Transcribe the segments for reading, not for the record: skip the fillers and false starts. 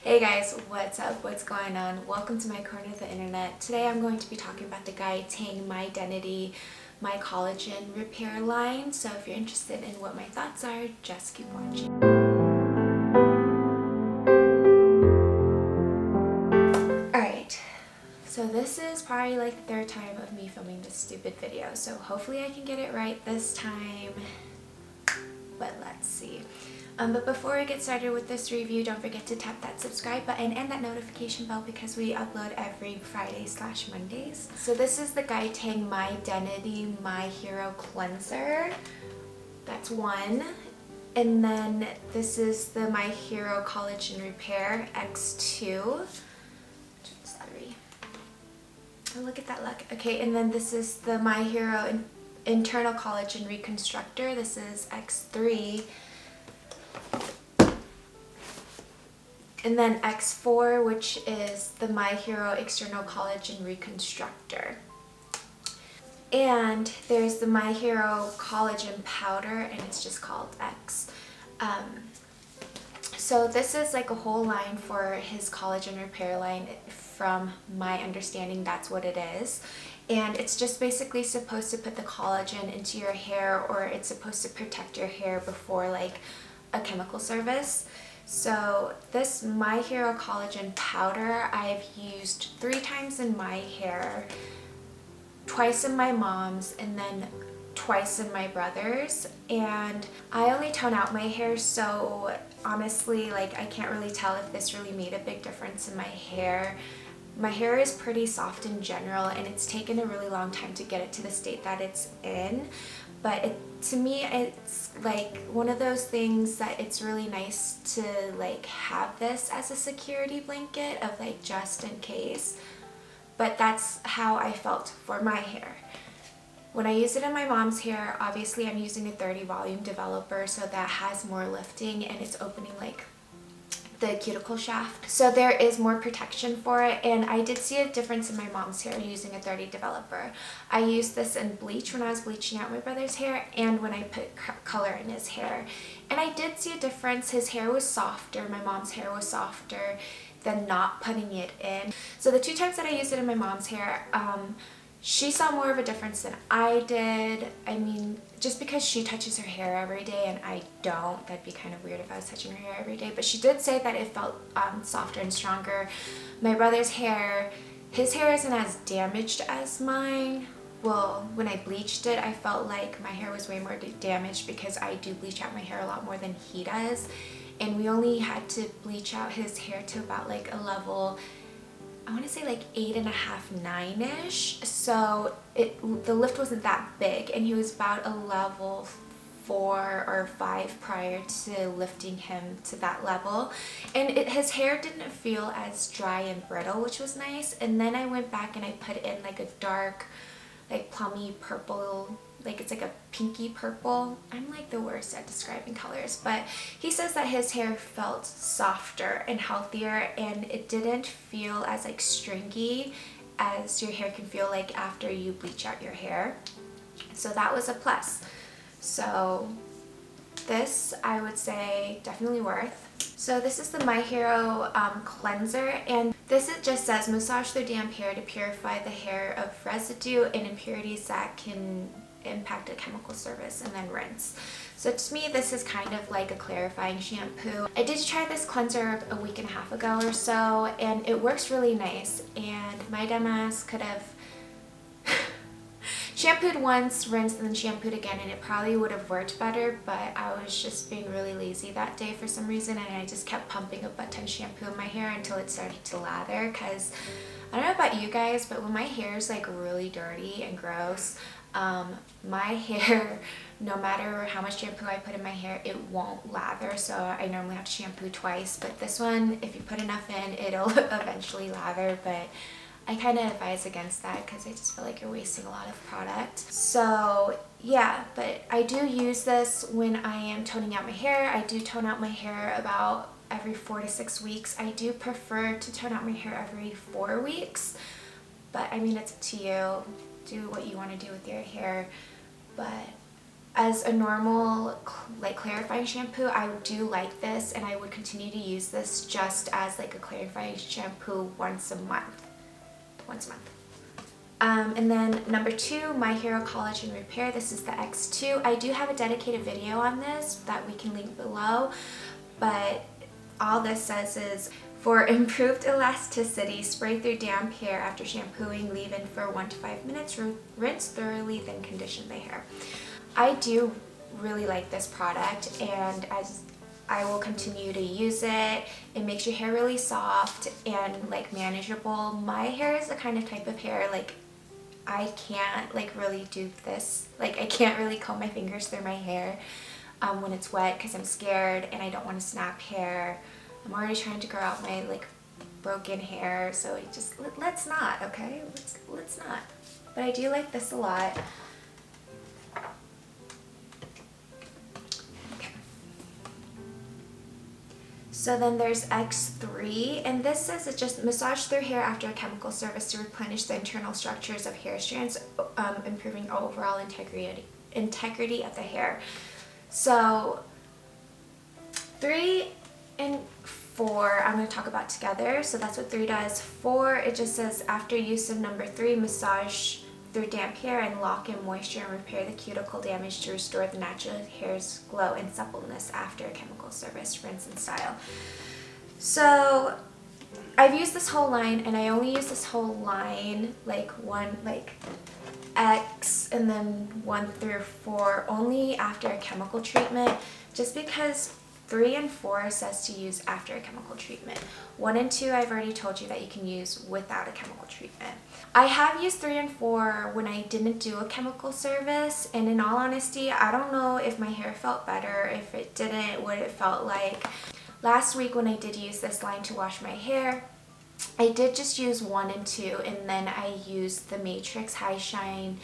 Hey guys, what's up? What's going on? Welcome to my corner of the internet. Today I'm going to be talking about the Guy Tang My Identity, My Collagen Repair line. So if you're interested in what my thoughts are, just keep watching. Alright, so this is probably like the third time of me filming this stupid video. So hopefully I can get it right this time, but let's see. But before we get started with this review, don't forget to tap that subscribe button and that notification bell because we upload every Friday/Mondays. So this is the Guy Tang My Identity My Hero Cleanser. That's one. And then this is the My Hero Collagen Repair X2. Which is 3. Oh, look at that luck. Okay, and then this is the My Hero Internal Collagen Reconstructor. This is X3. And then X4, which is the My Hero External Collagen Reconstructor. And there's the My Hero Collagen Powder, and it's just called X. So this is like a whole line for his collagen repair line. From my understanding, that's what it is. And it's just basically supposed to put the collagen into your hair, or it's supposed to protect your hair before like a chemical service. So this My Hero Collagen Powder I've used 3 times in my hair, twice in my mom's, and then twice in my brother's. And I only tone out my hair, so honestly, like, I can't really tell if this really made a big difference in my hair. My hair is pretty soft in general, and it's taken a really long time to get it to the state that it's in. But to me, it's like one of those things that it's really nice to like have this as a security blanket of like just in case. But that's how I felt for my hair. When I use it in my mom's hair, obviously I'm using a 30 volume developer, so that has more lifting and it's opening like the cuticle shaft, so there is more protection for it. And I did see a difference in my mom's hair using a 30 developer. I used this in bleach when I was bleaching out my brother's hair and when I put color in his hair, and I did see a difference. His hair was softer, my mom's hair was softer than not putting it in. So the 2 times that I used it in my mom's hair, she saw more of a difference than I did. I mean, just because she touches her hair every day and I don't, that'd be kind of weird if I was touching her hair every day. But she did say that it felt softer and stronger. My brother's hair, his hair isn't as damaged as mine. Well, when I bleached it, I felt like my hair was way more damaged because I do bleach out my hair a lot more than he does. And we only had to bleach out his hair to about like a level, I want to say like 8.5, 9-ish. So the lift wasn't that big, and he was about a level 4 or 5 prior to lifting him to that level. And his hair didn't feel as dry and brittle, which was nice. And then I went back and I put in like a dark, like plummy purple, like it's like a pinky purple. I'm like the worst at describing colors, but he says that his hair felt softer and healthier, and it didn't feel as like stringy as your hair can feel like after you bleach out your hair. So that was a plus. So this, I would say, definitely worth. So this is the My Hero cleanser, and this, it just says massage the damp hair to purify the hair of residue and impurities that can impact a chemical service, and then rinse. So to me, this is kind of like a clarifying shampoo. I did try this cleanser a week and a half ago or so, and it works really nice. And my dumbass could have shampooed once, rinsed, and then shampooed again, and it probably would have worked better, but I was just being really lazy that day for some reason, and I just kept pumping a butt ton of shampoo in my hair until it started to lather. Because I don't know about you guys, but when my hair is like really dirty and gross, my hair, no matter how much shampoo I put in my hair, it won't lather. So I normally have to shampoo twice, but this one, if you put enough in, it'll eventually lather. But I kind of advise against that because I just feel like you're wasting a lot of product. So yeah, but I do use this when I am toning out my hair. I do tone out my hair about every 4 to 6 weeks. I do prefer to tone out my hair every 4 weeks, but I mean, it's up to you. Do what you want to do with your hair, but as a normal like clarifying shampoo, I do like this, and I would continue to use this just as like a clarifying shampoo once a month. And then number 2, My Hero Collagen Repair. This is the X2. I do have a dedicated video on this that we can link below, but all this says is, for improved elasticity, spray through damp hair after shampooing, leave in for 1 to 5 minutes, rinse thoroughly, then condition the hair. I do really like this product, and as I will continue to use it. It makes your hair really soft and like manageable. My hair is the kind of type of hair like I can't like really do this. Like I can't really comb my fingers through my hair when it's wet because I'm scared and I don't want to snap hair. I'm already trying to grow out my like broken hair, so it just let's not, okay? Let's not. But I do like this a lot. So then there's X3, and this says it just massage through hair after a chemical service to replenish the internal structures of hair strands, improving overall integrity of the hair. So 3 and 4 I'm going to talk about together. So that's what 3 does. 4, it just says after use of number 3, massage through damp hair and lock in moisture and repair the cuticle damage to restore the natural hair's glow and suppleness after a chemical service, rinse and style. So I've used this whole line, and I only use this whole line like X and then 1 through 4 only after a chemical treatment, just because 3 and 4 says to use after a chemical treatment. 1 and 2 I've already told you that you can use without a chemical treatment. I have used 3 and 4 when I didn't do a chemical service, and in all honesty, I don't know if my hair felt better, if it didn't, what it felt like. Last week when I did use this line to wash my hair, I did just use 1 and 2, and then I used the Matrix High Shine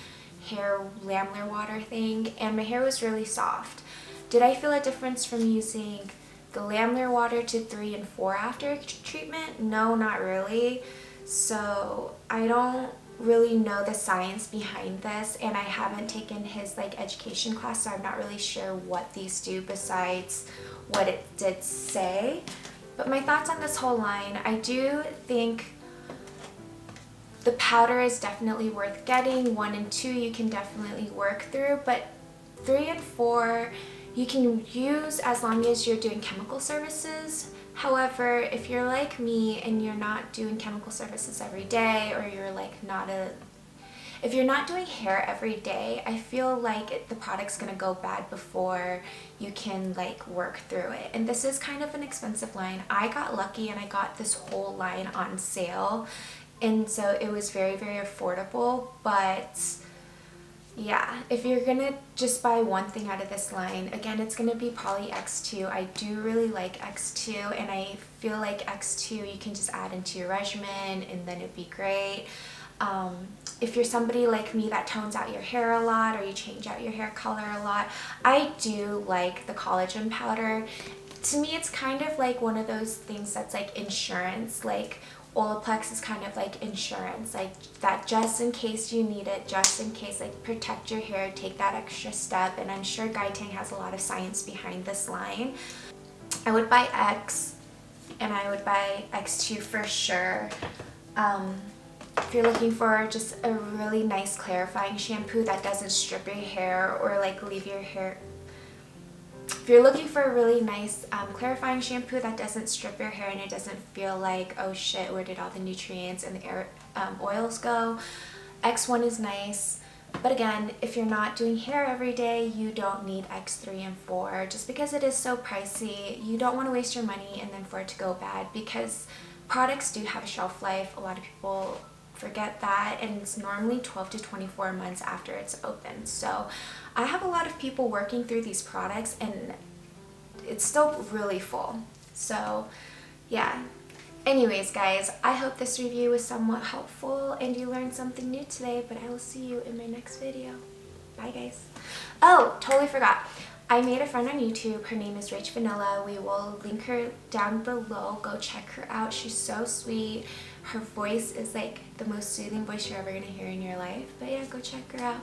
hair laminar water thing, and my hair was really soft. Did I feel a difference from using the laminar water to 3 and 4 after treatment? No, not really. So I don't really know the science behind this, and I haven't taken his like education class, so I'm not really sure what these do besides what it did say. But my thoughts on this whole line, I do think the powder is definitely worth getting. 1 and 2 you can definitely work through, but 3 and 4 you can use as long as you're doing chemical services. However, if you're like me and you're not doing chemical services every day, or you're like if you're not doing hair every day, I feel like the product's gonna go bad before you can like work through it. And this is kind of an expensive line. I got lucky and I got this whole line on sale, and so it was very, very affordable. But yeah, if you're gonna just buy one thing out of this line, again, it's gonna be probably X2. I do really like X2, and I feel like X2 you can just add into your regimen and then it'd be great. If you're somebody like me that tones out your hair a lot, or you change out your hair color a lot, I do like the collagen powder. To me, it's kind of like one of those things that's like insurance. Like Olaplex is kind of like insurance, like that just in case you need it, just in case, like protect your hair, take that extra step. And I'm sure Guy Tang has a lot of science behind this line. I would buy X, and I would buy X2 for sure. If you're looking for just a really nice clarifying shampoo that doesn't strip your hair or like leave your hair, if you're looking for a really nice clarifying shampoo that doesn't strip your hair and it doesn't feel like, oh shit, where did all the nutrients and the oils go, X1 is nice. But again, if you're not doing hair every day, you don't need X3 and 4. Just because it is so pricey, you don't want to waste your money and then for it to go bad, because products do have a shelf life. A lot of people forget that, and it's normally 12 to 24 months after it's open. So I have a lot of people working through these products and it's still really full. So yeah. Anyways guys, I hope this review was somewhat helpful and you learned something new today, but I will see you in my next video. Bye guys. Oh, totally forgot. I made a friend on YouTube. Her name is Rach Vanilla. We will link her down below. Go check her out. She's so sweet. Her voice is like the most soothing voice you're ever going to hear in your life. But yeah, go check her out.